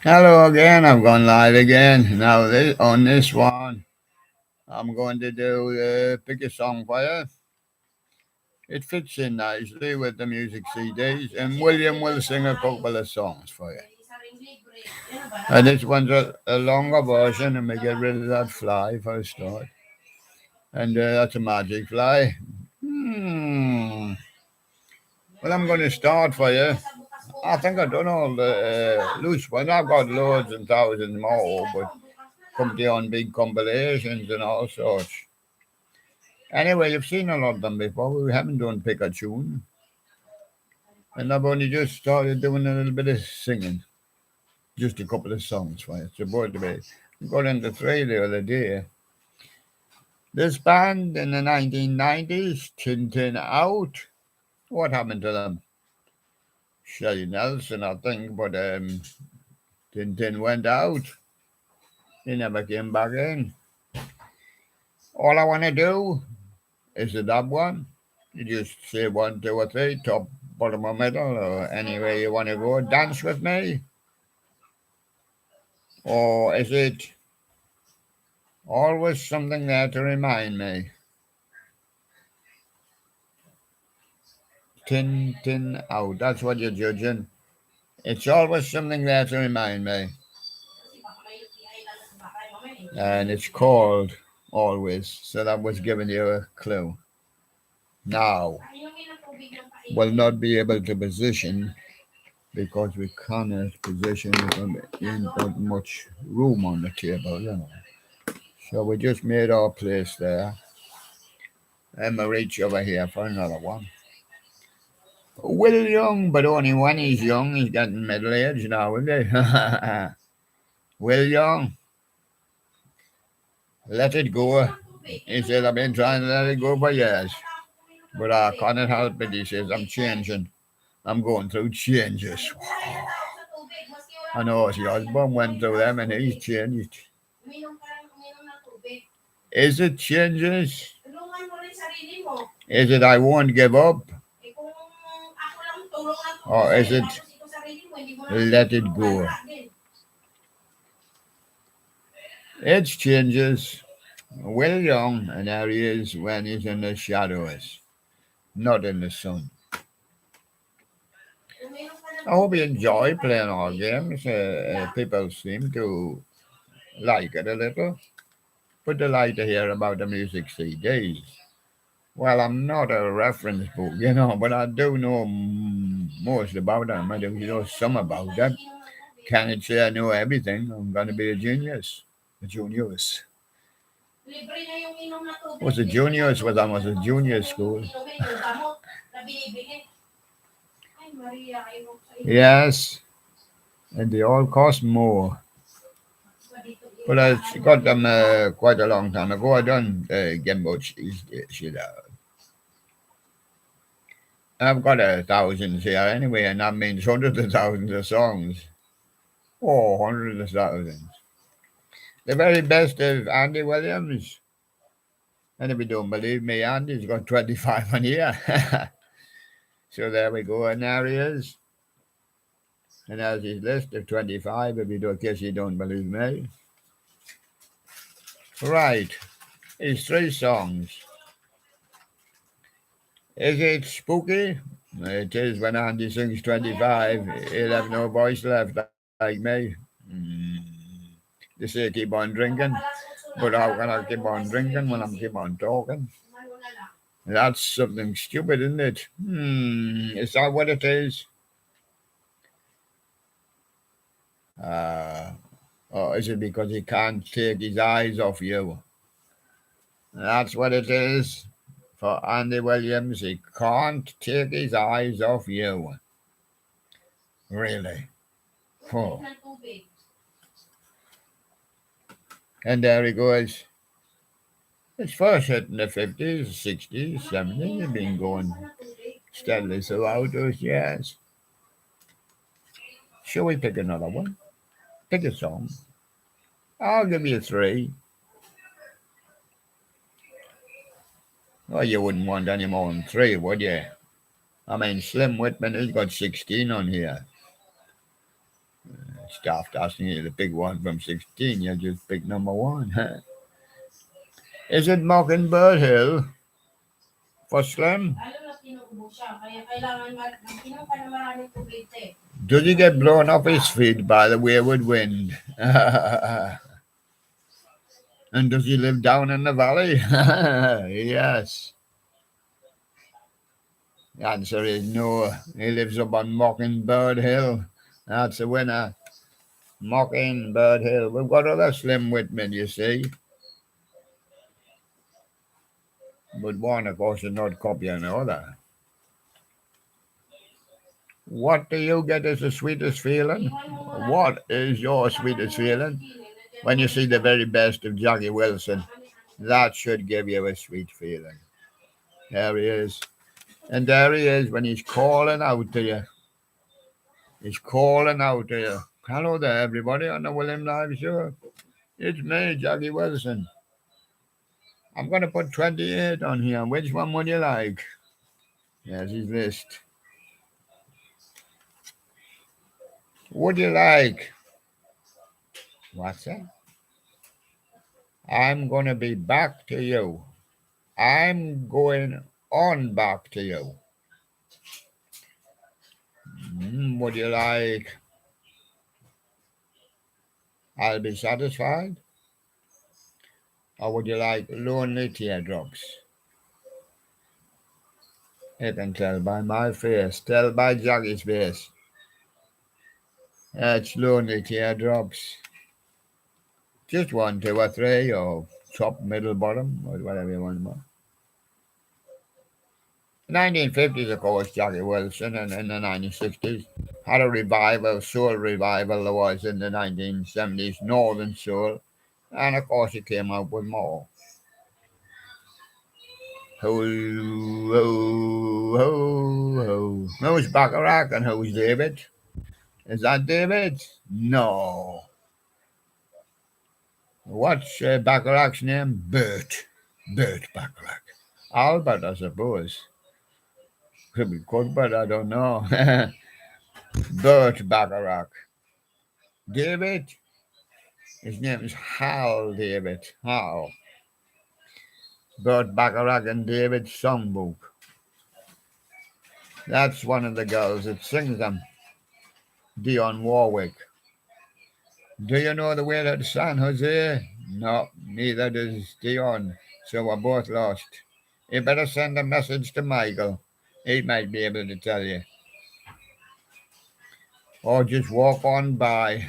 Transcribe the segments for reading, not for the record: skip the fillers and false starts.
Hello again. I've gone live again. Now on this one, I'm going to do pick a song for you. It fits in nicely with the music CDs, and William will sing a couple of songs for you. And this one's a longer version, and we get rid of that fly for a start. And that's a magic fly. Hmm. Well, I'm going to start for you. I think I've done all the loose ones. I've got loads and thousands more, but come to on big compilations and all sorts. Anyway, you've seen a lot of them before. We haven't done pick a tune, and I've only just started doing a little bit of singing, just a couple of songs for you. It's supposed to be. I got into three the other day. This band in the 1990s, Tin Tin Out. What happened to them? Shelly Nelson, I think, but Tin Tin went out. He never came back in. All I want to do is the dub one. You just say one, two, or three, top, bottom, or middle, or any way you want to go. Dance with me, or is it always something there to remind me? Tin, tin out. That's what you're judging. It's always something there to remind me, and it's called always. So that was giving you a clue. Now, will not be able to position because we cannot position it in not much room on the table, you know. So we just made our place there. And we reach over here for another one. Will Young, but only when he's young, he's getting middle age now, isn't he? Will Young, let it go. He says, I've been trying to let it go for years. But I can't help it, he says, I'm changing. I'm going through changes. I know Ozzy Osbourne went through them and he's changed. Is it changes? Is it I won't give up? Or is it let it go? It changes. Will Young, and there he is when he's in the shadows, not in the sun. I hope you enjoy playing our games. People seem to like it a little. But they like to hear about the music CDs. Well, I'm not a reference book, but I do know most about them. I do know some about them. Can't say I know everything. I'm going to be a genius. A juniors. Was a juniors when I was a junior school. Yes, and they all cost more. But I got them quite a long time ago. I done get much these days, I've got thousands here anyway, and that means hundreds of thousands of songs. Oh, hundreds of thousands. The very best of Andy Williams. And if you don't believe me, Andy's got 25 on here. So there we go, and there he is. And there's his list of 25, if you don't, in case you don't believe me. Right, it's three songs. Is it spooky? It is when Andy sings 25. He'll have no voice left like me. They say keep on drinking, but how can I keep on drinking when I'm keep on talking? That's something stupid, isn't it? Is that what it is? Uh, or is it because he can't take his eyes off you? That's what it is for Andy Williams. He can't take his eyes off you. Really? Oh. And there he goes. It's first hit in the 50s, 60s, 70s. He's been going steadily throughout those years. Shall we pick another one? Pick a song. I'll give you three. Well, you wouldn't want any more than three, would you? I mean, Slim Whitman has got 16 on here. It's daft asking you the big one from 16. You just pick number one. Is it Mockingbird Hill for Slim? Does he get blown off his feet by the wayward wind? And does he live down in the valley? Yes. The answer is no. He lives up on Mockingbird Hill. That's the winner. Mockingbird Hill. We've got other Slim Whitman, you see. But one, of course, is not copying the other. What do you get as the sweetest feeling? What is your sweetest feeling? When you see the very best of Jackie Wilson, that should give you a sweet feeling. There he is. And there he is when he's calling out to you. He's calling out to you. Hello there, everybody, on the William Live Show. It's me, Jackie Wilson. I'm going to put 28 on here. Which one would you like? There's his list. Would you like? What's that? I'm going to be back to you. I'm going on back to you. Would you like? I'll be satisfied. Or would you like lonely teardrops? You can tell by my face. Tell by Jackie's face. It's lonely teardrops. Just 1, 2, or 3, or top, middle, bottom, or whatever you want more. 1950s, of course, Jackie Wilson, and in the 1960s had a revival, soul revival there was in the 1970s, Northern Soul, and of course he came out with more. Ho, ho, ho, ho. Who's Bacharach and who's David? Is that David? No. What's Bacharach's name? Bert. Bert Bacharach. Albert, I suppose. Could be Cuthbert, I don't know. Bert Bacharach. David? His name is Hal David. Hal. Bert Bacharach and David's songbook. That's one of the girls that sings them. Dionne Warwick. Do you know the way to San Jose? No, neither does Dionne. So we're both lost. You better send a message to Michael. He might be able to tell you. Or just walk on by.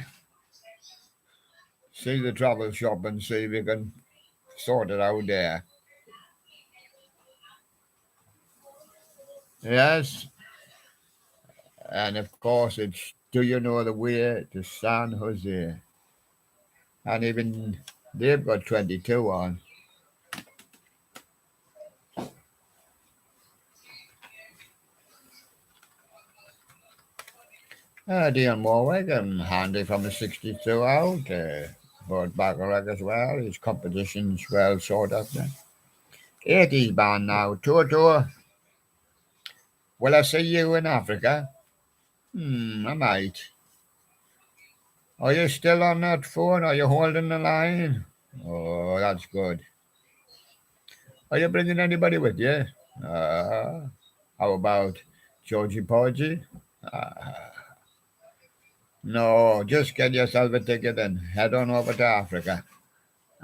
See the travel shop and see if you can sort it out there. Yes. And of course it's Do You Know the Way to San Jose? And even they've got 22 on. Dionne Warwick, handy from the 62 out. Bert Bacharach as well. His competition's well sorted out then. 80s band now. Tour. Will I see you in Africa? I might. Are you still on that phone? Are you holding the line? Oh, that's good. Are you bringing anybody with you? How about Georgie Porgy? No, just get yourself a ticket and head on over to Africa.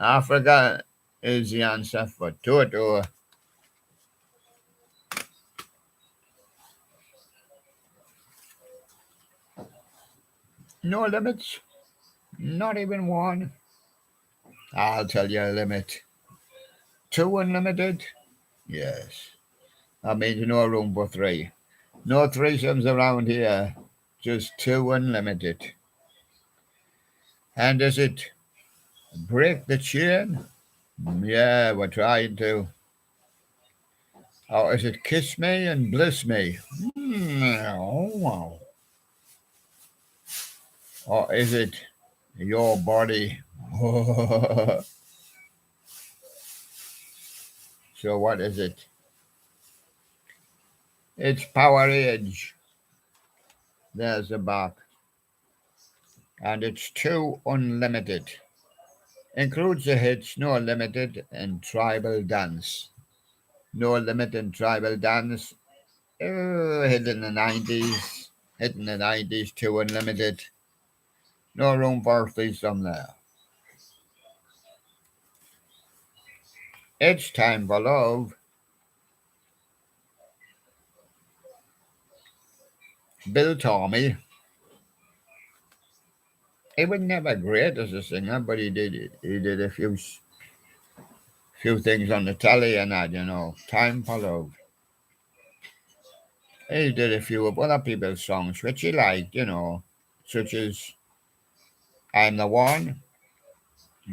Africa is the answer for tour. No limits. Not even one. I'll tell you a limit. 2 unlimited? Yes. That means no room for 3. No threesomes around here. Just 2 unlimited. And is it break the chain? Yeah, we're trying to. Or is it kiss me and bliss me? Or is it your body? So what is it? It's Power Age. There's the back. and it's too unlimited. Includes the hits No Limited and Tribal Dance. No Limit and Tribal Dance, hit in the 90s, hit in the 90s, too unlimited. No room for threesome there. It's Time for Love. Bill Tormey. He was never great as a singer, but he did a few things on the telly and that, Time for Love. He did a few of other people's songs which he liked, such as I'm the One,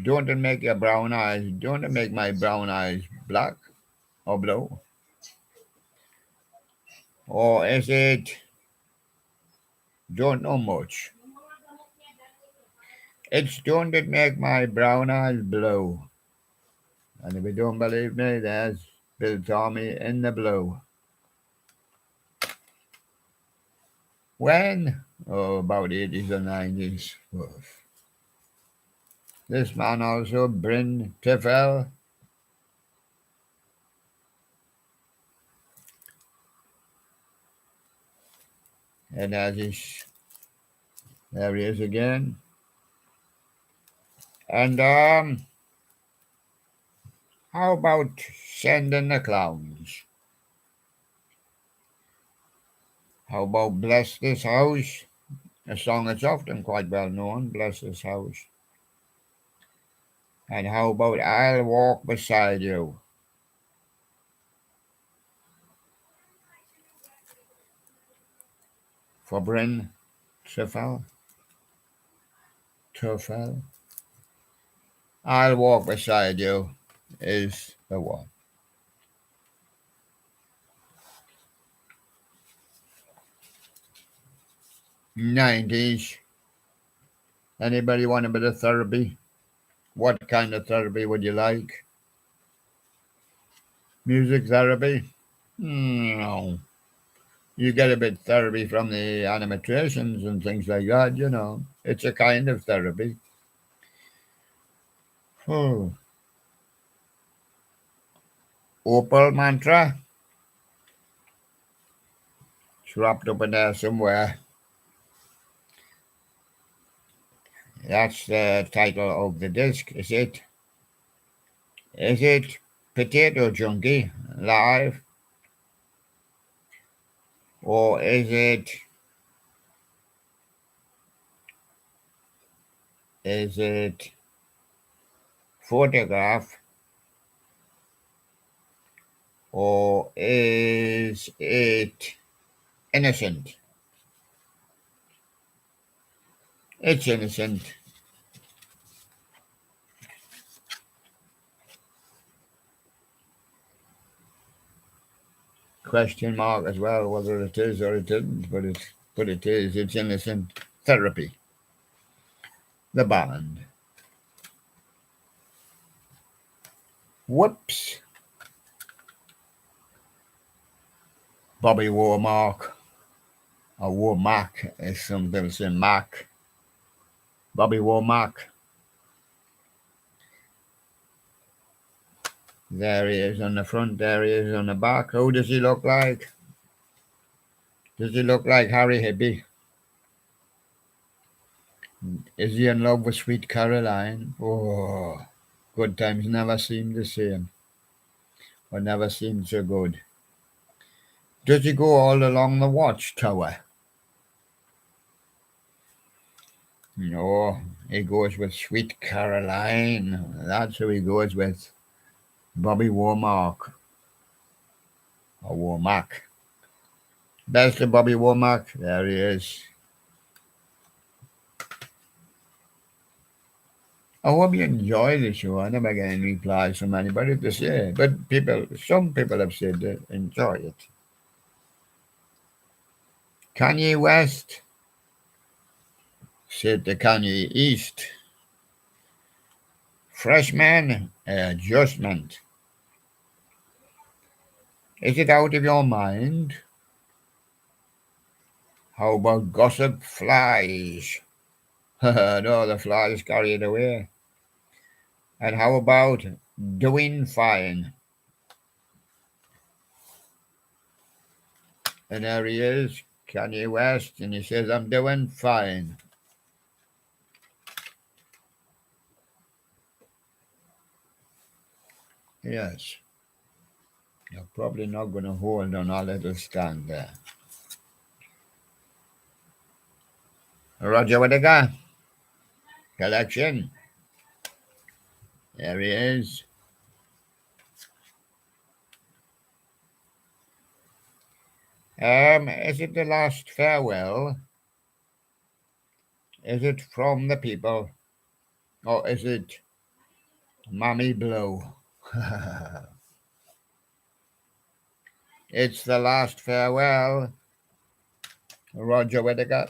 Don't It Make Your Brown Eyes, Don't It Make My Brown Eyes Black or Blue? Or is it Don't Know Much? It's Don't It Make My Brown Eyes Blue. And if you don't believe me, there's Bill Tormey in the blue. When? Oh, about 80s or 90s. Oof. This man also, Bryn Tiffel. And as there he is again. And how about Sending the Clowns? How about Bless This House? A song that's often quite well known, Bless This House. And how about I'll Walk Beside You? For Bryn Tiffel. I'll Walk Beside You is the one. 90s. Anybody want a bit of therapy? What kind of therapy would you like? Music therapy? No. You get a bit of therapy from the animatricians and things like that, It's a kind of therapy. Oh. Opal Mantra? It's wrapped up in there somewhere. That's the title of the disc, is it? Is it Potato Junkie Live? Or is it Photograph? Or is it Innocent? It's Innocent. Question mark as well, whether it is or it isn't, but it is. It's Innocent. Therapy. The band. Whoops. Bobby Womack. Or Womack, as some people say, Mac. Bobby Womack. There he is on the front, there he is on the back. Who does he look like? Does he look like Harry Hibbie? Is he in love with Sweet Caroline? Oh, good times never seem the same. Or never seem so good. Does he go all along the watchtower? No, he goes with Sweet Caroline. That's who he goes with. Bobby Womack. Or Womack. Best of Bobby Womack. There he is. I hope you enjoy the show. I never get any replies from anybody to say, but some people have said they enjoy it. Kanye West said to Kanye East, freshman adjustment. Is it out of your mind? How about gossip flies? No, the flies carry it away. And how about doing fine? And there he is, Kanye West, and he says, I'm doing fine. Yes. You're probably not going to hold on our little stand there. Roger Whittaker, collection. There he is. Is it the last farewell? Is it from the people? Or is it Mammy Blue? It's the last farewell. Roger Whittaker.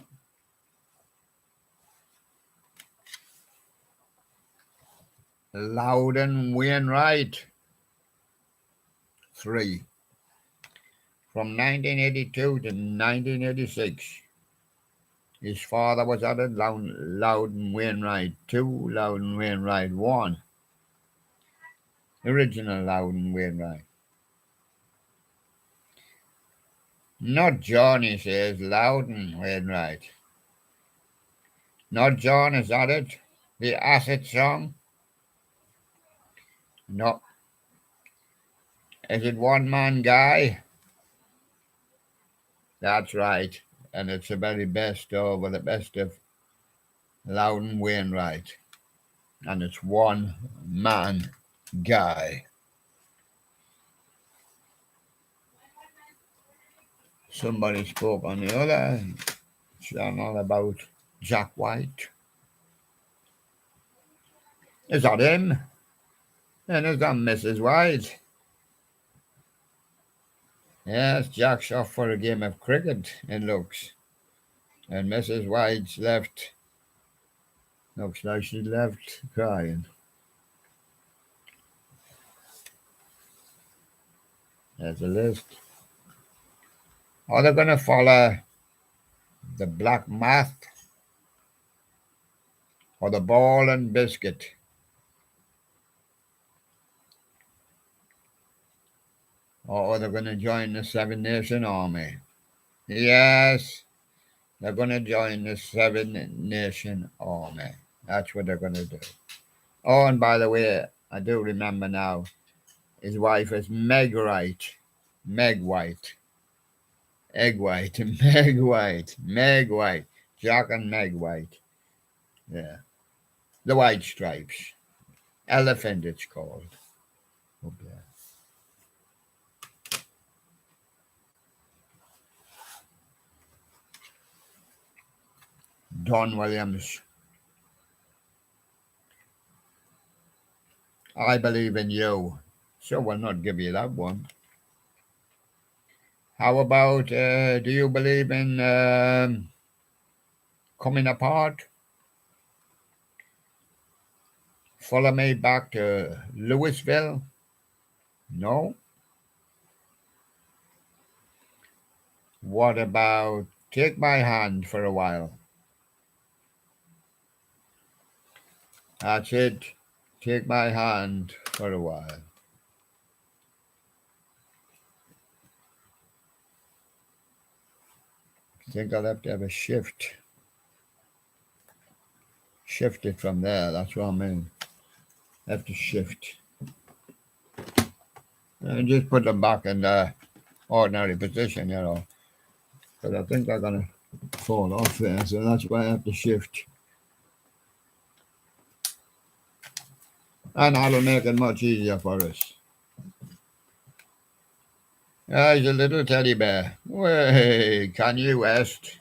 Loudon Wainwright. 3. From 1982 to 1986. His father was added Loudon Wainwright 2, Loudon Wainwright 1. Original Loudon Wainwright. Not John, he says, Loudon Wainwright. Not John, is that it? The Acid song? No. Is it One Man Guy? That's right. And it's the very best of, or the best of Loudon Wainwright. And it's One Man Guy. Somebody spoke on the other channel about Jack White. Is that him? And is that Mrs. White? Yes, Jack's off for a game of cricket, it looks. And Mrs. White's left. Looks like she left crying. There's a list. Are they going to follow the Black Math or the Ball and Biscuit? Or are they going to join the Seven Nation Army? Yes, they're going to join the Seven Nation Army. That's what they're going to do. Oh, and by the way, I do remember now, his wife is Meg Wright. Meg White. Egg White. Meg White. Meg White. Jack and Meg White. Yeah. The White Stripes. Elephant, it's called. Okay. Don Williams. I believe in you. So we'll not give you that one. How about, do you believe in coming apart? Follow me back to Louisville? No? What about take my hand for a while? That's it. Take my hand for a while. I think I'll have to have a shift. Shift it from there. That's what I mean. Have to shift. And just put them back in the ordinary position, you know. Because I think they're going to fall off there. So that's why I have to shift. And that'll make it much easier for us. He's a little teddy bear. Way, Kanye West.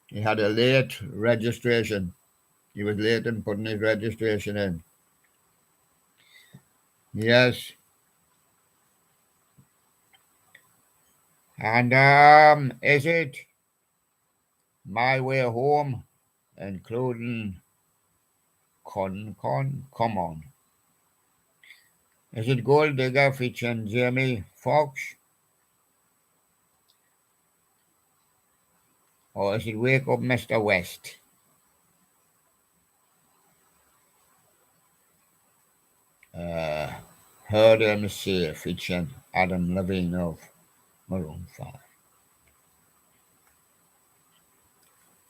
He had a late registration. He was late in putting his registration in. Yes. And is it My Way Home, including Come On? Is it Gold Digger featuring Jamie Foxx? Or is it Wake Up Mr. West? Uh, Heard Them Say featuring Adam Levine of Maroon 5.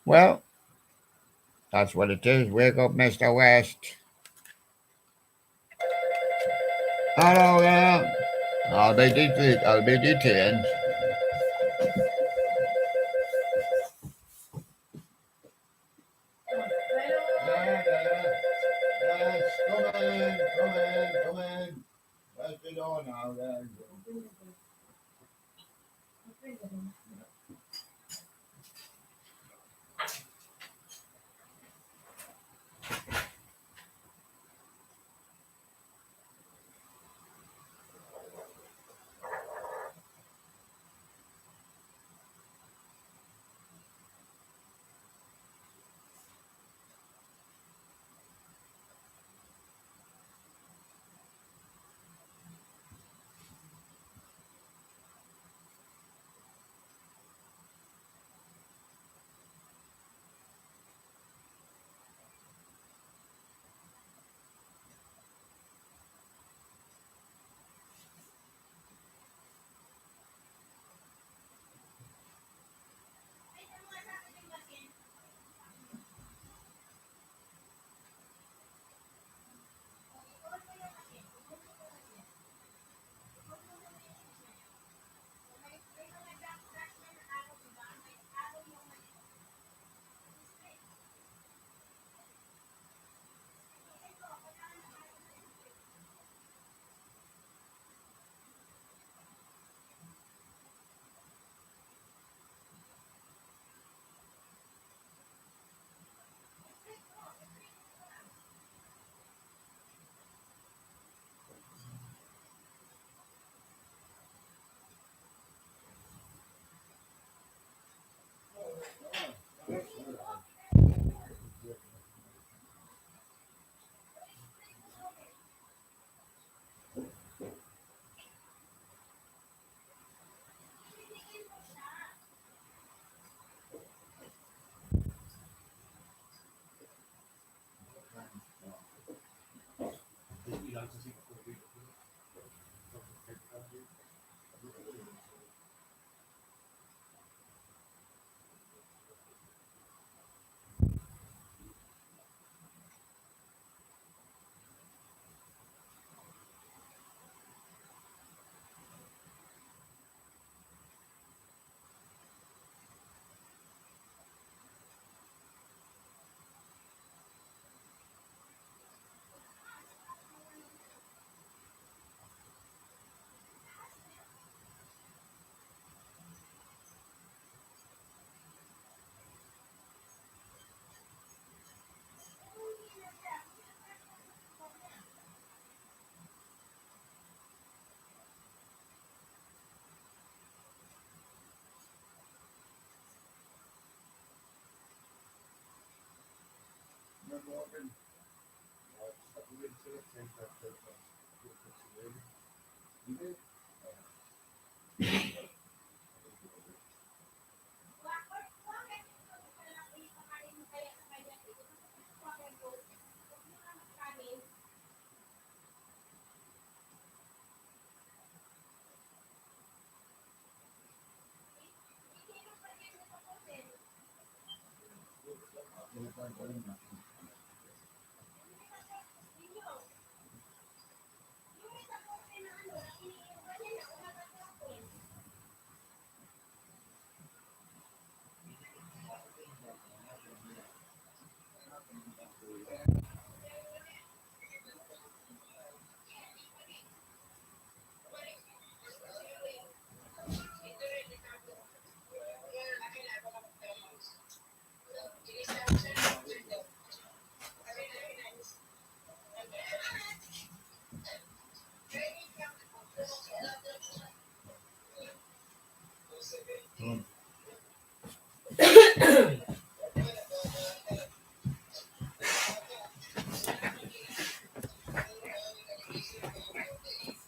Well, that's what it is. Wake up, Mr. West. Hello there. I'll be detained. Yes, come in. Where's the door now? There you go.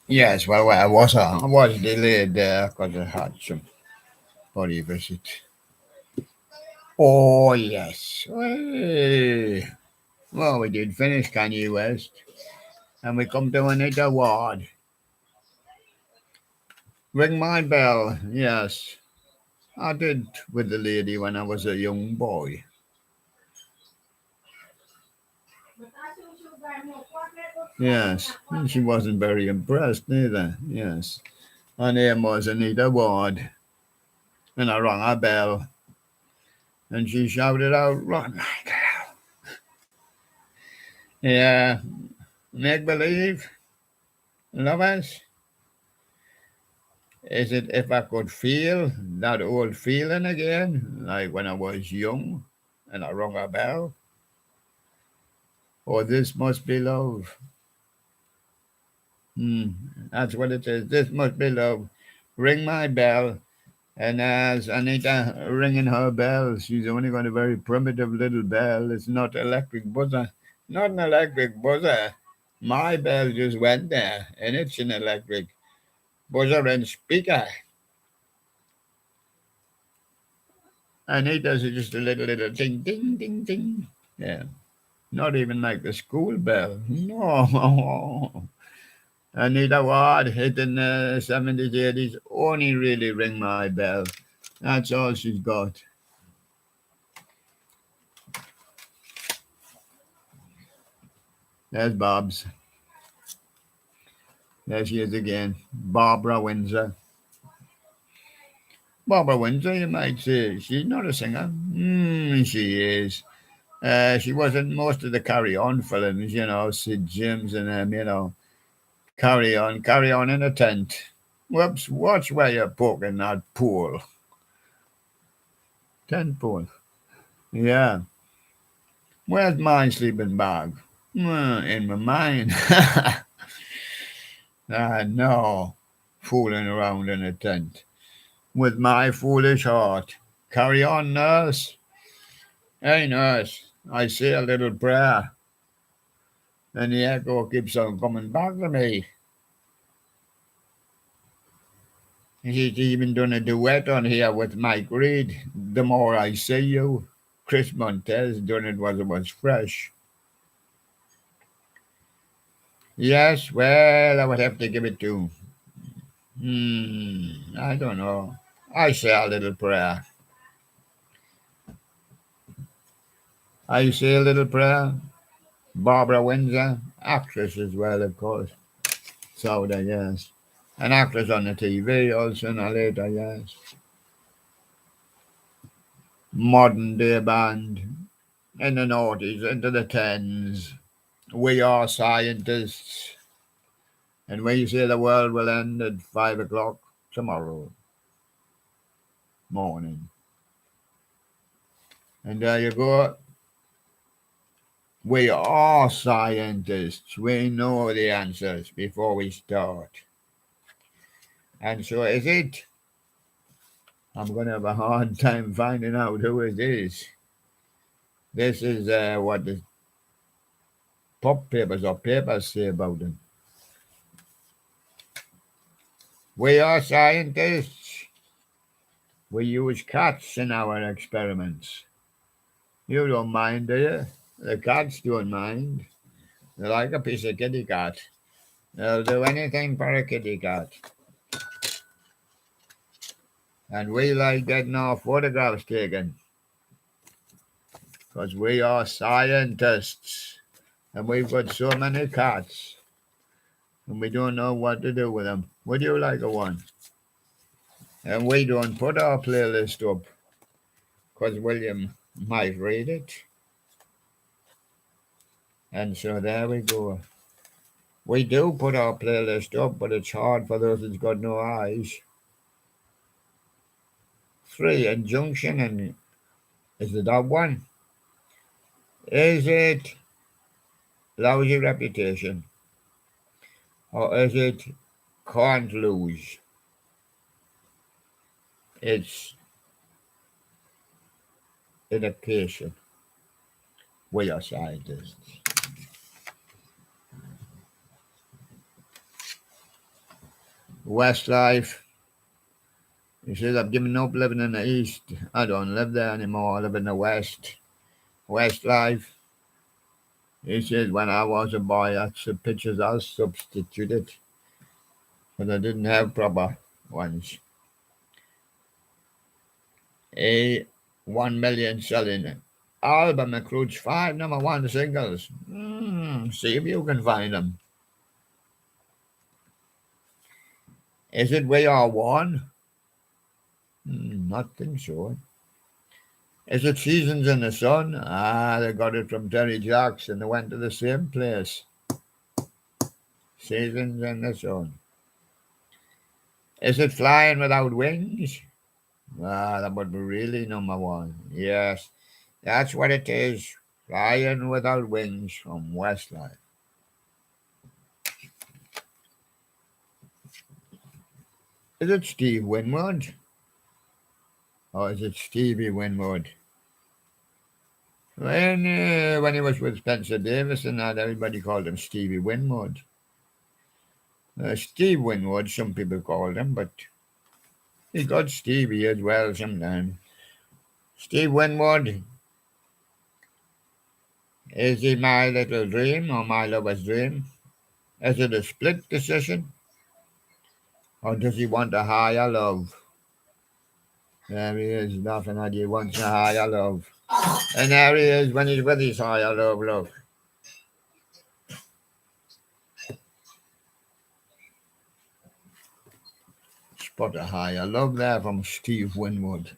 Yes, well, I was delayed there because I had some body visit. Oh, yes. Hey. Well, we did finish Kanye West. And we come to Anita Ward. Ring my bell. Yes, I did with the lady when I was a young boy. Yes, and she wasn't very impressed neither. Yes, her name was Anita Ward. And I rang her bell, and she shouted out, "Run, my girl." Yeah, make believe, lovers. Is it if I could feel that old feeling again, like when I was young and I rung a bell? Or this must be love? Hmm, that's what it is. This must be love. Ring my bell. And as Anita ringing her bell, she's only got a very primitive little bell. It's not electric buzzer. Not an electric buzzer. My bell just went there, and it's an electric buzzer and speaker. Anita's is just a little ding, ding, ding, ding. Yeah, not even like the school bell. No. Anita Ward hit in the 70s, 80s, only really ring my bell. That's all she's got. There's Bob's. There she is again. Barbara Windsor. Barbara Windsor, you might say. She's not a singer. She is. She was in most of the Carry On films, Sid James and them, Carry On in a tent. Whoops, watch where you're poking that pool. Tent pool. Yeah. Where's my sleeping bag? In my mind. No. Fooling around in a tent. With my foolish heart. Carry on, nurse. Hey, nurse. I say a little prayer. And the echo keeps on coming back to me. He's even done a duet on here with Mike Reid. The More I See You. Chris Montez done it was it was fresh. Yes, well, I would have to give it to. I don't know. I say a little prayer. I say a little prayer. Barbara Windsor, actress as well, of course. So, yes. An actress on the TV also in a later years. Modern day band in the noughties into the tens. We are scientists. And we say the world will end at 5 o'clock tomorrow morning. And there you go. We are scientists. We know the answers before we start. And so is it. I'm going to have a hard time finding out who it is. This is what the pop papers or papers say about them. We are scientists. We use cats in our experiments. You don't mind, do you? The cats don't mind. They like a piece of kitty cat. They'll do anything for a kitty cat. And we like getting our photographs taken. Because we are scientists. And we've got so many cats. And we don't know what to do with them. Would you like a one? And we don't put our playlist up. Because William might read it. And so there we go. We do put our playlist up, but it's hard for those that's got no eyes. 3, Injunction, and is it that one? Is it Lousy Reputation? Or is it Can't Lose? It's Education. We are scientists. Westlife. He says, I've given up living in the East. I don't live there anymore. I live in the West. Westlife. He said, when I was a boy, that's the pictures I substituted because I didn't have proper ones. A 1 million selling album includes 5 number one singles. See if you can find them. Is it We Are One? Not think so. Is it Seasons in the Sun? They got it from Terry Jacks and they went to the same place. Seasons in the Sun. Is it Flying Without Wings? That would be really number one. Yes, that's what it is. Flying Without Wings from Westlife. Is it Steve Winwood? Or is it Stevie Winwood? When he was with Spencer Davis and that, everybody called him Stevie Winwood. Steve Winwood, some people called him, but he got Stevie as well sometimes. Steve Winwood, is he My Little Dream or My Lover's Dream? Is it a split decision? Or does he want a higher love? There he is, laughing at you, wants a higher love. And there he is when he's with his higher love, look. Spot a higher love there from Steve Winwood.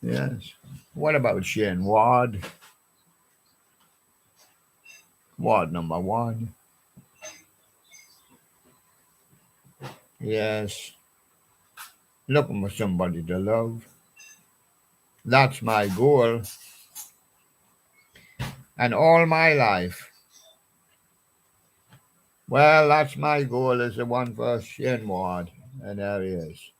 Yes. What about Shane Ward? Ward number one. Yes. Looking for somebody to love. That's my goal. And all my life. Well, that's my goal is the one for Shane Ward. And there he is.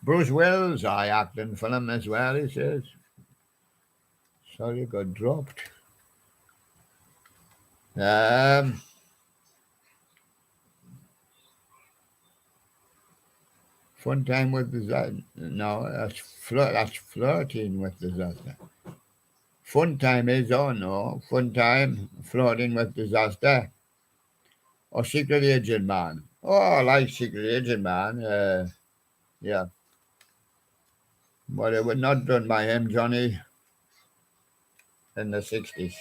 Bruce Wills, I act in film as well, he says. Sorry, got dropped. Fun time with disaster. No, that's flirting with disaster. Fun time is, oh no, fun time, flirting with disaster. Or Secret Agent Man. Oh, I like Secret Agent Man. Yeah. But it was not done by him, Johnny, in the 60s.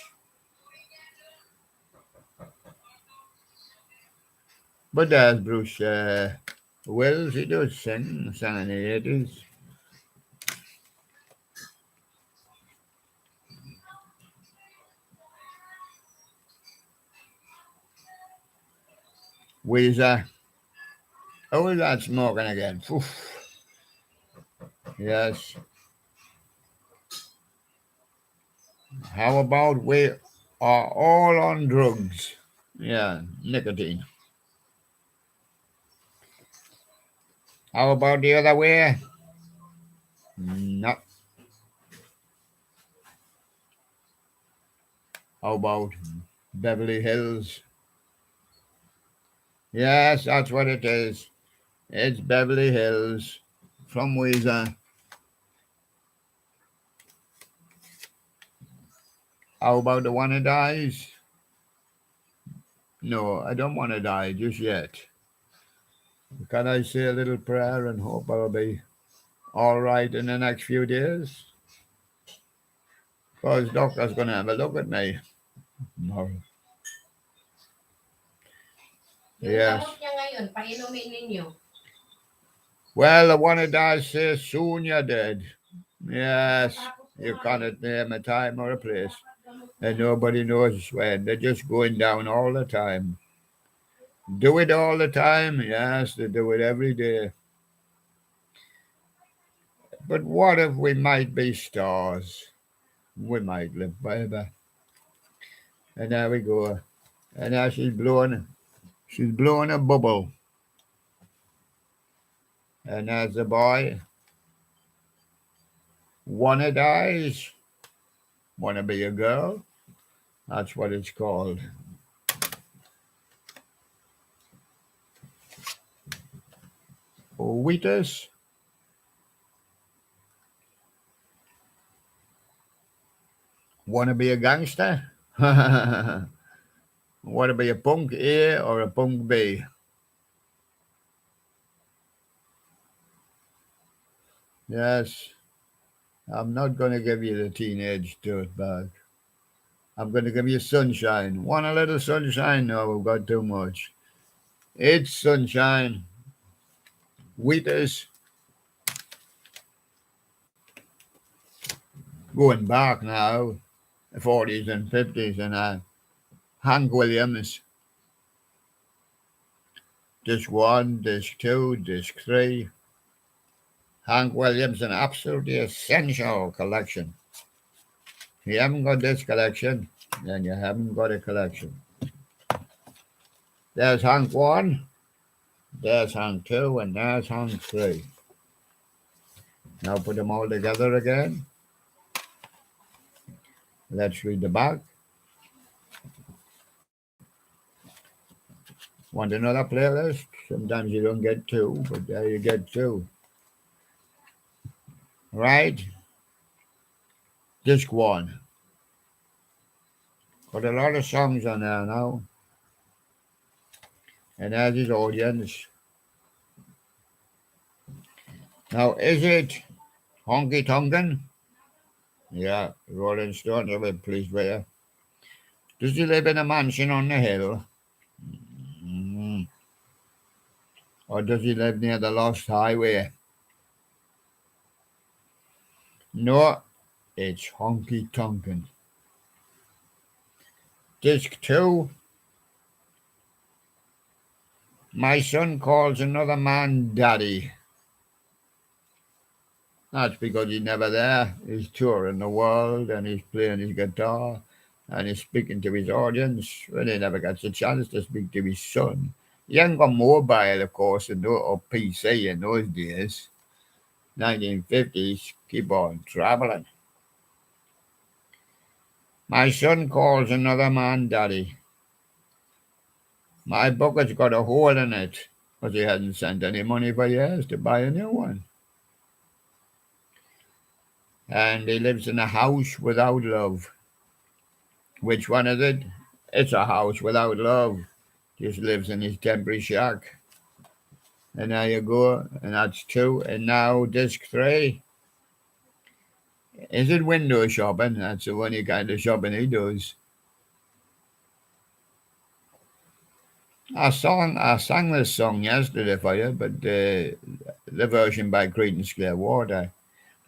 But there's Bruce Wills, he does sing in the 80s. Weezer. Oh, is that smoking again? Oof. Yes. How about we are all on drugs? Yeah, nicotine. How about the other way? No. How about Beverly Hills? Yes, that's what it is. It's Beverly Hills from Weezer. How about the one who dies? No, I don't want to die just yet. Can I say a little prayer and hope I'll be all right in the next few days? Because doctor's going to have a look at me. No. Yes. Well, the one who dies says soon you're dead. Yes. You can't name a time or a place. And nobody knows when. They're just going down all the time. Do it all the time? Yes, they do it every day. But what if we might be stars? We might live forever. And there we go. And now she's blowing a bubble. And as the boy, wanna dies, wanna be a girl. That's what it's called. Wheatus. Want to be a gangster? Want to be a punk A or a punk B? Yes, I'm not going to give you the teenage dirtbag. I'm going to give you sunshine. Want a little sunshine? No, we've got too much. It's sunshine. Wheatus. Going back now, the 40s and 50s, and Hank Williams. Disc 1, Disc 2, Disc 3. Hank Williams, an absolutely essential collection. If you haven't got this collection, then you haven't got a collection. There's Hank 1, there's Hank 2, and there's Hank 3. Now put them all together again. Let's read the back. Want another playlist? Sometimes you don't get two, but there you get two. Right? Disc 1. Got a lot of songs on there now. And there's his audience. Now, is it Honky Tonkin? Yeah, Rolling Stone, you'll be pleased with you. Does he live in a mansion on the hill? Mm. Or does he live near the Lost Highway? No, it's Honky Tonkin. Disc 2. My son calls another man daddy. That's because he's never there. He's touring the world and he's playing his guitar and he's speaking to his audience. Well, he never gets a chance to speak to his son. He hasn't got mobile, of course, or PC in those days. 1950s, keep on traveling. My son calls another man daddy. My bucket's got a hole in it because he hasn't sent any money for years to buy a new one. And he lives in a house without love. Which one is it? It's a house without love. Just lives in his temporary shack. And there you go. And that's 2. And now disc 3. Is it window shopping? That's the only kind of shopping he does. I sang this song yesterday for you, but the version by Creedence Clearwater.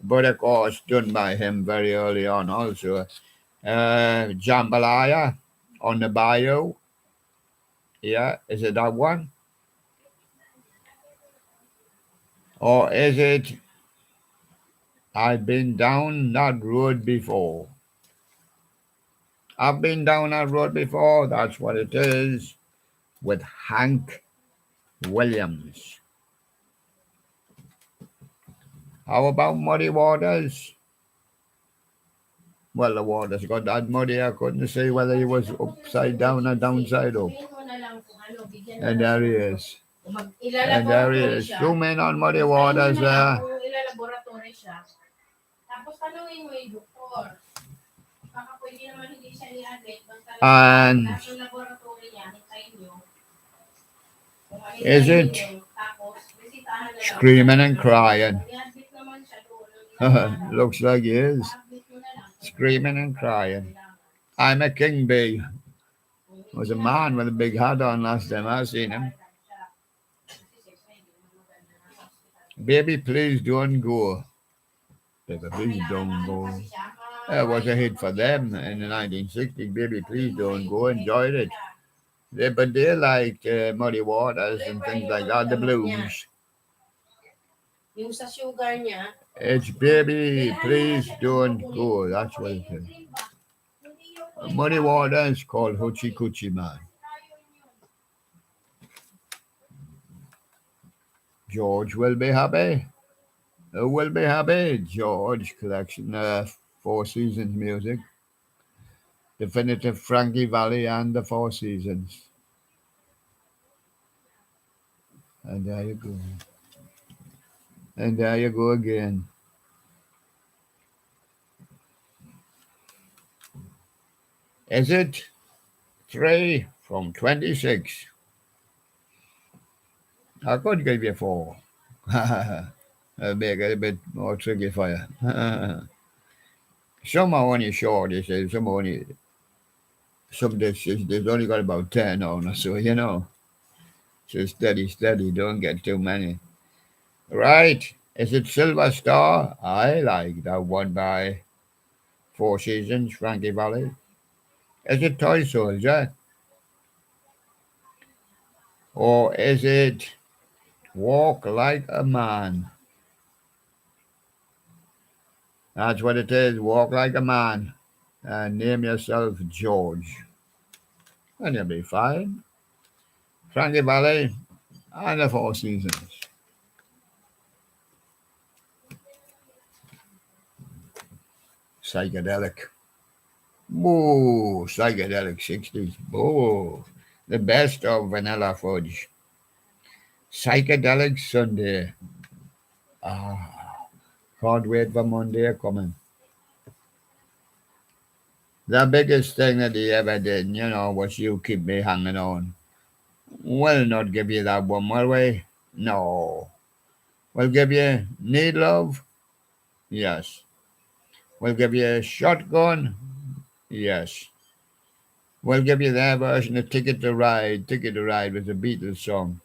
But of course, done by him very early on also. Jambalaya on the Bayou. Yeah, is it that one? Or is it I've been down that road before? I've been down that road before. That's what it is with Hank Williams. How about Muddy Waters? Well, the water's got that muddy, I couldn't see whether he was upside down or downside up. And there he is. And there he is. Zoom in on Muddy Waters there. And is it screaming and crying? Looks like he is. Screaming and crying. I'm a king bee. There was a man with a big hat on last time I seen him. Baby, please don't go. Baby, please don't go. It was a hit for them in the 1960s. Baby, please don't go. Enjoyed it. But they liked Muddy Waters and things like that, the blues. It's Baby, please don't go. That's what it is. Muddy Waters called Hoochie Coochie Man. George will be happy. Who will be happy? George collection, Four Seasons music. Definitive Frankie Valli and the Four Seasons. And there you go. And there you go again. Is it 3 from 26? I could give you 4. I'll make it a bit more tricky for you. Some are only short, they say. Some dishes, they've only got about 10 on us, so you know. So steady, don't get too many. Right, is it Silver Star? I like that one by Four Seasons, Frankie Valli. Is it Toy Soldier? Or is it Walk Like a Man? That's what it is, Walk Like a Man. And name yourself George. And you'll be fine. Frankie Valli and the Four Seasons. Psychedelic. Ooh, psychedelic 60s. Ooh, the best of Vanilla Fudge. Psychedelic Sunday. Ah, can't wait for Monday coming. The biggest thing that he ever did, was You Keep Me Hanging On. We'll not give you that one, will we? No. We'll give you Need Love? Yes. We'll give you Shotgun? Yes. We'll give you their version of Ticket to Ride. Ticket to Ride was a Beatles song.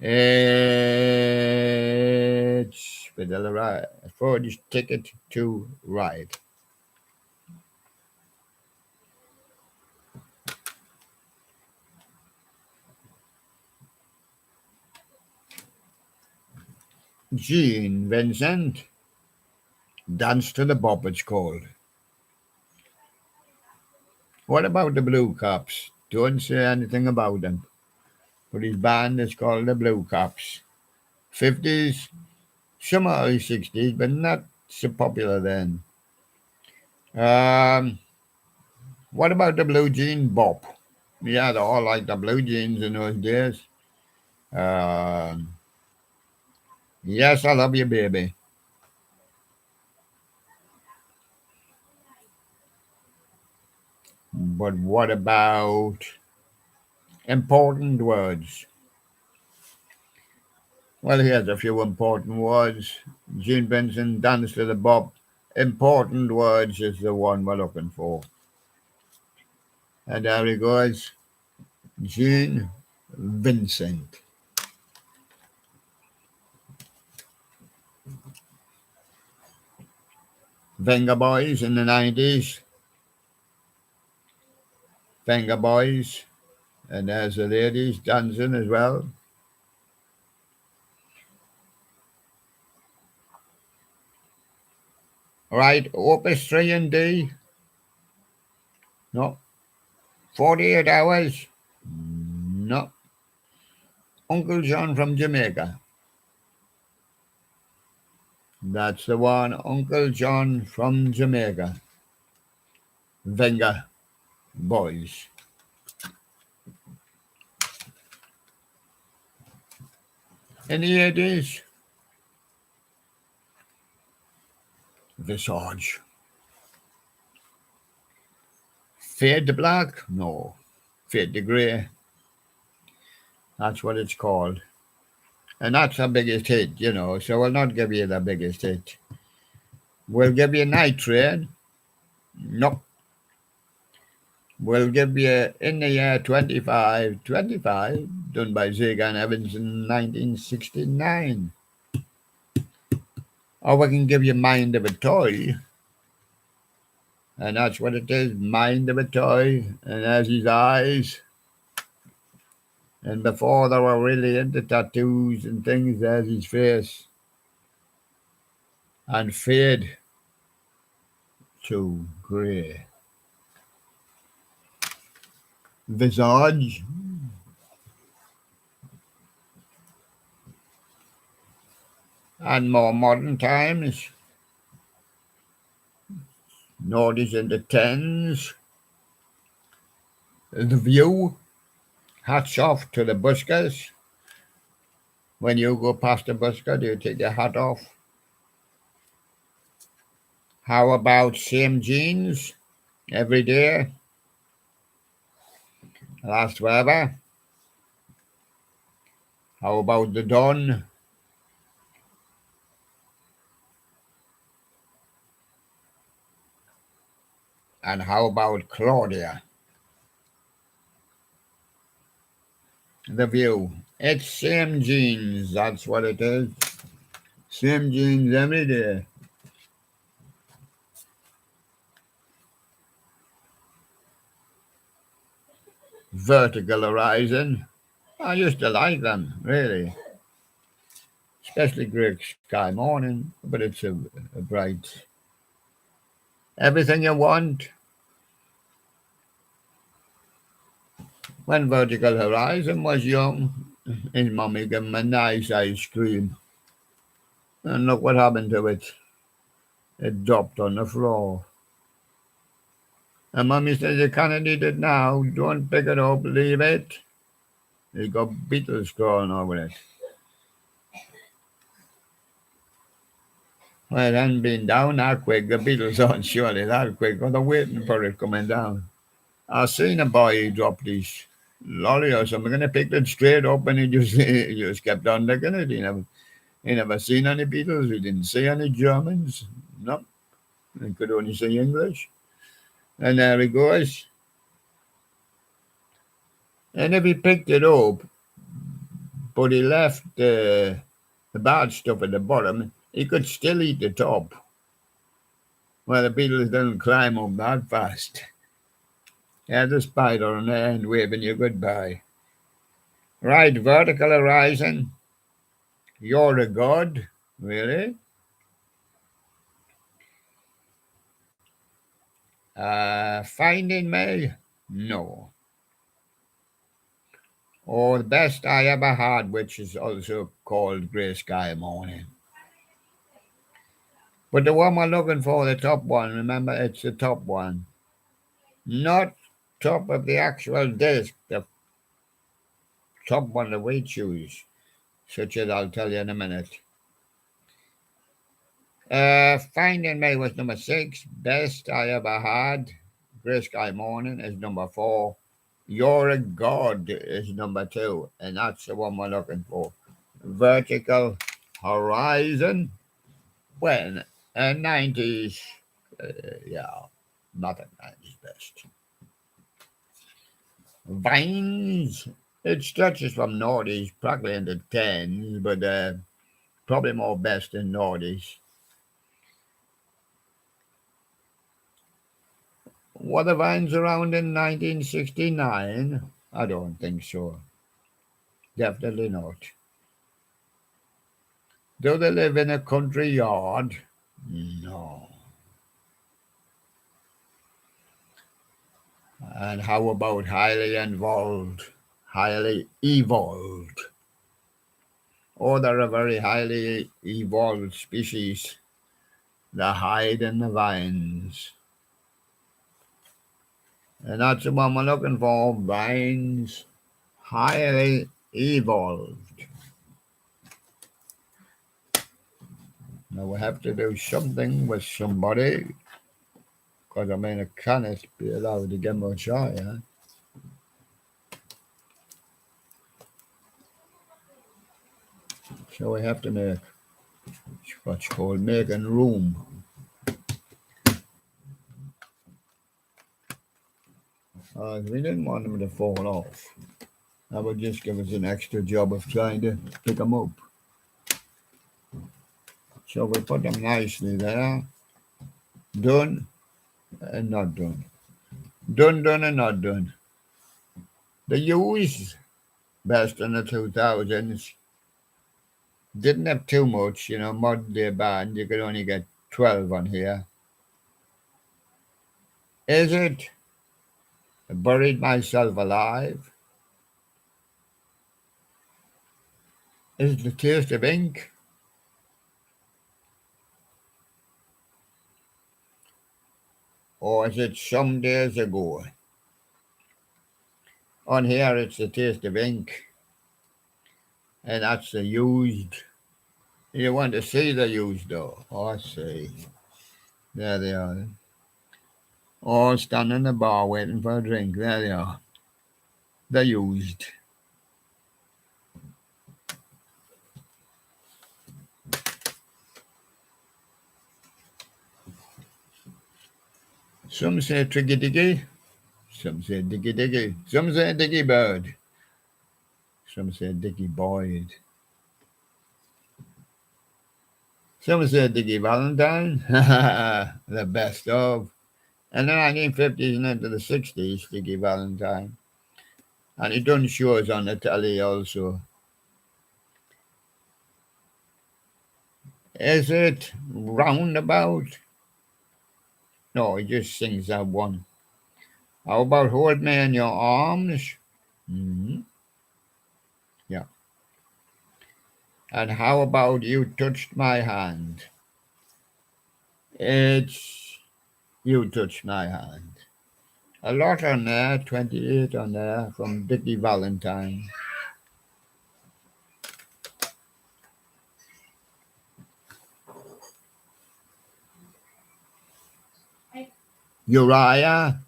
It's Vanilla Ride. Ford's Ticket to Ride. Gene Vincent. Dance to the Bop, it's called. What about the Blue Caps? Don't say anything about them. But his band is called the Blue Caps. 50s, some early 60s, but not so popular then. What about the Blue Jean Bop? Yeah, they all like the Blue Jeans in those days. Um, yes, I love you, baby. But what about important words? Well, here's a few important words. Gene Vincent, Dance to the Bop. Important words is the one we're looking for. And there he goes. Gene Vincent. Venga Boys in the 90s. Venga Boys. And there's the ladies dancing as well. Right, Opus 3 and D. No. 48 Hours. No. Uncle John from Jamaica. That's the one. Uncle John from Jamaica. Venga Boys. In the 80s, Visage. Fade to Black? No. Fade to Grey. That's what it's called. And that's the biggest hit, so we'll not give you the biggest hit. We'll give you Night Train. Nope. We'll give you In the Year 25, done by Zagan and Evans in 1969. Or we can give you Mind of a Toy. And that's what it is, Mind of a Toy. And there's his eyes. And before they were really into tattoos and things, there's his face. And Fade to Grey. Visage. And more modern times. Noughties in the tens. The View. Hats Off to the Buskers. When you go past a busker, do you take your hat off? How about same jeans every day? Last forever? How about the Don? And how about Claudia? The View. It's same jeans, that's what it is. Same jeans every day. Vertical Horizon. I used to like them, really. Especially Grey Sky Morning, but it's a bright. Everything You Want. When Vertical Horizon was young, his mummy gave him a nice ice cream. And look what happened to it. It dropped on the floor. And mummy says, you can't eat it now. Don't pick it up, leave it. He got beetles crawling over it. Well, it hadn't been down that quick. The beetles aren't surely that quick, because they're waiting for it coming down. I seen a boy drop his lorry or something, and he picked it straight up, and he just kept on licking it. He never seen any beetles. He didn't see any Germans. No, he could only see English. And there he goes. And if he picked it up, but he left the bad stuff at the bottom, he could still eat the top. Well, the beetles don't climb up that fast. There's a spider on there and waving you goodbye. Right, Vertical Horizon. You're a god, really? Finding Me? No. Or The Best I Ever Had, which is also called Grey Sky Morning. But the one we're looking for, the top one, remember, it's the top one. Not top of the actual disc, the top one that we choose, such as I'll tell you in a minute. Finding Me was number 6. Best I Ever Had, Grey Sky Morning, is number 4. You're a God is number 2, and that's the one we're looking for. Vertical Horizon. Well, 90s, yeah, not a 90s best. Vines, it stretches from noughties practically into tens, but probably more best in noughties. Were the Vines around in 1969? I don't think so. Definitely not. Do they live in a country yard? No. And how about highly involved? Highly evolved. Oh, they're a very highly evolved species. They hide in the vines. And that's the one we're looking for. Vines. Highly evolved. Now we have to do something with somebody, because I mean, I cannot be allowed to get much higher. So we have to make what's called making room. We didn't want them to fall off. That would just give us an extra job of trying to pick them up. So we put them nicely there. Done and not done. Done and not done. The U's, best in the 2000s, didn't have too much, modern day band. You could only get 12 on here. Is it Buried Myself Alive? Is it The Taste of Ink? Or is it Some Days Ago? On here it's The Taste of Ink. And that's the used. You want to see the used though. Oh, I see. There they are. All standing in the bar waiting for a drink. There they are. The used. Some say tricky diggy. Some say diggy diggy. Some say diggy bird. Some say diggy Boyd. Some say diggy Valentine. The best of. In the 1950s and into the 60s, Diggy Valentine. And he done shows on the telly also. Is it roundabout? No, he just sings that one. How about hold me in your arms? Mm-hmm. Yeah. And how about you touched my hand? It's you touched my hand. A lot on there, 28 on there from Dickie Valentine. Uriah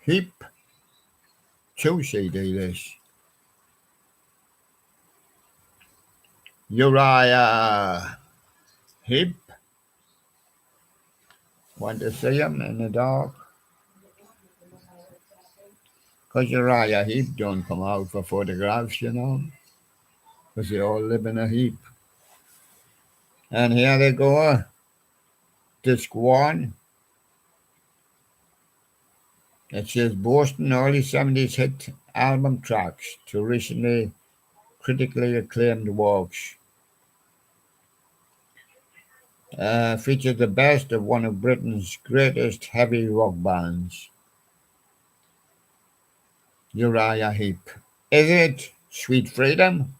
Heep. Two CD this. Uriah Heep. Want to see him in the dark? Because Uriah Heep don't come out for photographs, you know. Because they all live in a heap. And here they go. Disc one. It says Boston early 70s hit album tracks to recently critically acclaimed works. Features the best of one of Britain's greatest heavy rock bands, Uriah Heep. Is it Sweet Freedom,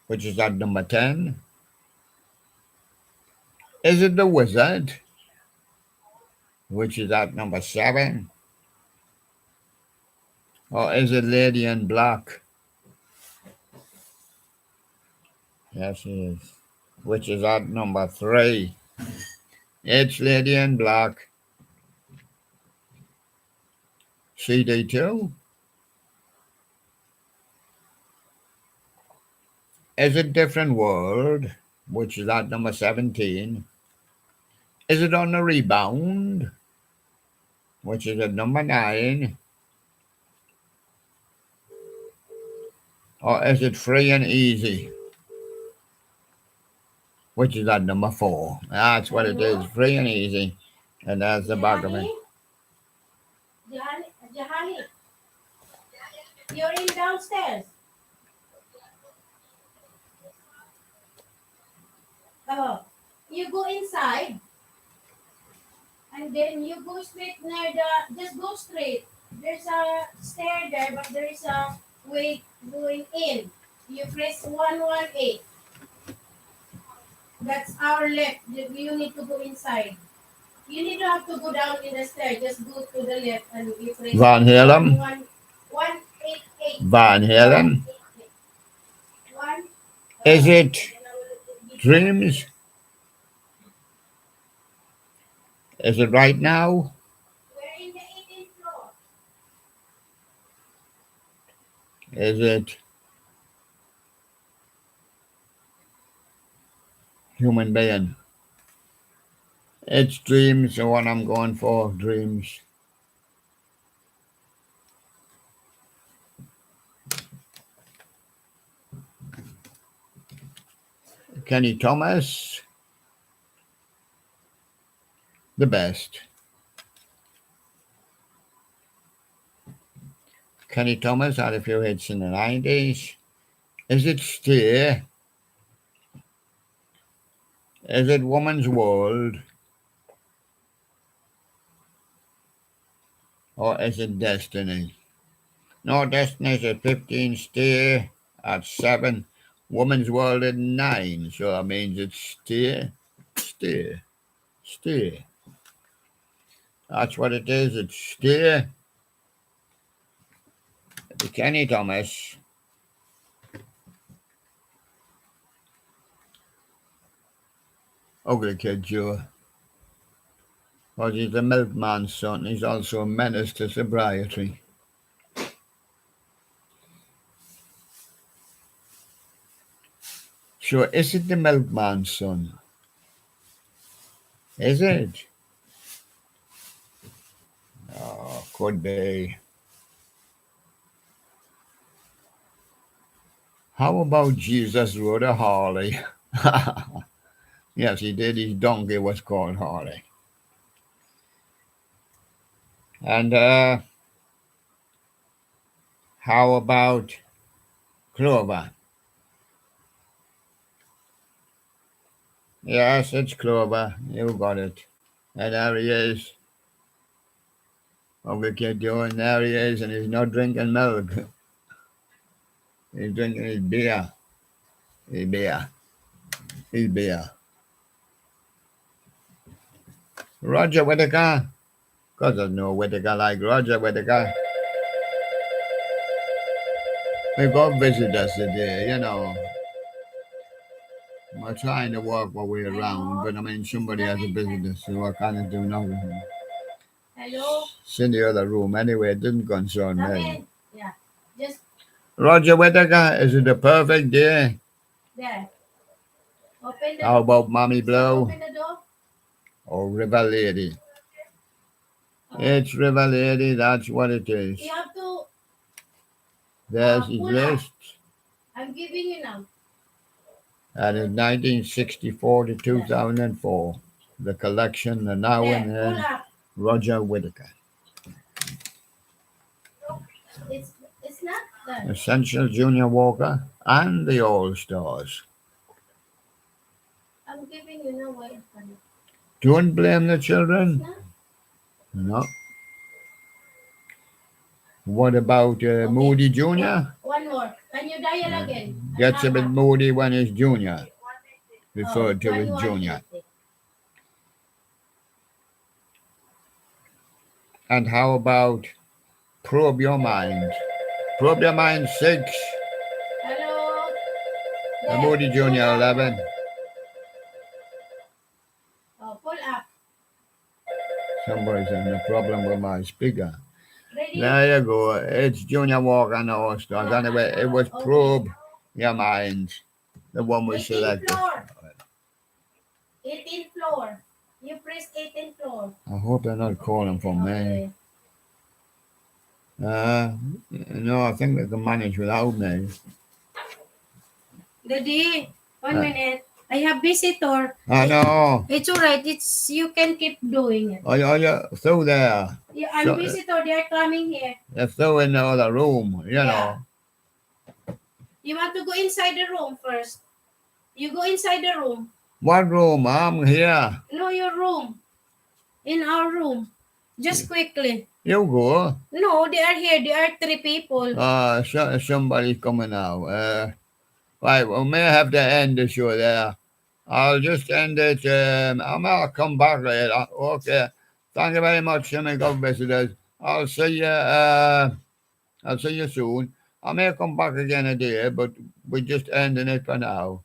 which is at number 10? Is it The Wizard, which is at number 7? Or is it Lady in Black? Yes, it is. Which is at number 3. It's Lady in Black. CD2. Is it Different World, which is at number 17? Is it On the Rebound, which is at number 9? Or is it Free and Easy, which is at number 4? That's what it is, Free and Easy. And that's the back of it. Jahali, you're in downstairs. You go inside, and then you go straight near the. Just go straight. There's a stair there, but there is a way going in. You press 118. That's our left. You need to go inside. You need to have to go down in the stair. Just go to the left and you press Van Halen. 188. Van Halen. Is it Dreams? Is it Right Now? We're in the 18th floor. Is it Human Being? It's Dreams, the one I'm going for, Dreams. Kenny Thomas, the best. Kenny Thomas had a few hits in the 90s. Is it Stay? Is it Woman's World? Or is it Destiny? No, Destiny's at 15, Stay at 7, Woman's World at 9. So that means it's Stay. That's what it is, it's Stay. The Kenny Thomas. Ugly kid, Joe. Because he's the milkman's son. He's also a menace to sobriety. So is it the milkman's son? Is it? Oh, could be. How about Jesus rode a Harley? Yes, he did. His donkey was called Harley. And how about Clover? Yes, it's Clover. You got it. And there he is. What we kid doing? There he is, and he's not drinking milk. He's drinking his beer. His beer. His beer. Roger Whittaker. Because there's no Whittaker like Roger Whittaker. We got visitors today, you know. We're trying to work our way around, but I mean, somebody has a visitor, so I can't do nothing. Hello? It's in the other room anyway, it didn't concern Come me. in. Yeah. Just Roger Whittaker, is it a perfect day? there. Open the How about Mommy Blow Open the door. or River Lady? Oh. It's River Lady, that's what it is. You have to. There's his pull up. list. I'm giving you now. And in 1964 to 2004, the collection, the now There. and Pull then, up. Roger Whittaker. It's not there. Essential Junior Walker and the All Stars. I'm giving you now. Wait. Don't blame the It's children. not. No. What about Moody Jr.? One more. Can you dial again? Gets a bit moody when he's junior, referred to as 21. junior. And how about Probe Your Mind? Probe Your Mind 6, Hello. the There. Moody Jr. Pull up. 11. Oh, pull up. Somebody's having a problem with my speaker. Ready? There you go. It's Junior Walker and the All Stars. Anyway, it was Probe Your Mind, the one we 18th selected. floor. 18th floor. You press 18th floor. I hope they're not calling for me. No, I think they can manage without me. Daddy, 1 minute. I have visitor. I know. It's alright. It's you can keep doing it. Are you through there? Yeah, I'm So- visitor. They're coming here. They're through in the other room, you know. You want to go inside the room first. You go inside the room. What room? I'm here. No, your room. In our room. Just quickly. You go. No, they are here. There are 3 people. Somebody's coming now. Right, we may have to end the show there. I'll just end it. I'll come back later. Okay. Thank you very much, Jimmy. God visitors. I'll see you. I'll see you soon. I may come back again a day, but we're just ending it for now.